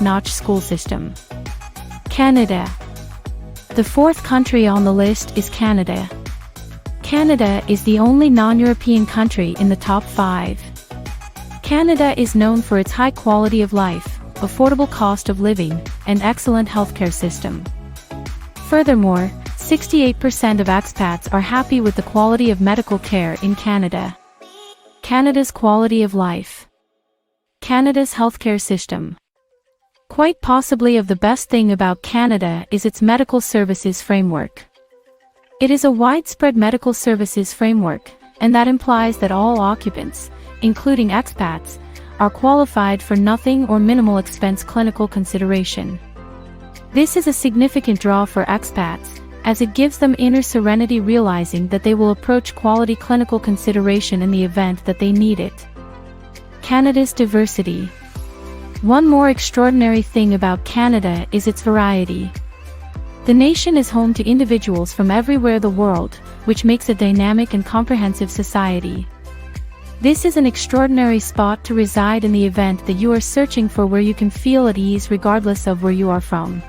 top-notch school system. Canada. The fourth country on the list is Canada. Canada is the only non-European country in the top 5. Canada is known for its high quality of life, affordable cost of living, and excellent healthcare system. Furthermore, 68% of expats are happy with the quality of medical care in Canada. Canada's quality of life. Canada's healthcare system. Quite possibly of the best thing about Canada is its medical services framework. It is a widespread medical services framework, and that implies that all occupants, including expats, are qualified for nothing or minimal expense clinical consideration. This is a significant draw for expats, as it gives them inner serenity realizing that they will approach quality clinical consideration in the event that they need it. Canada's diversity. One more extraordinary thing about Canada is its variety. The nation is home to individuals from everywhere in the world, which makes a dynamic and comprehensive society. This is an extraordinary spot to reside in the event that you are searching for where you can feel at ease regardless of where you are from.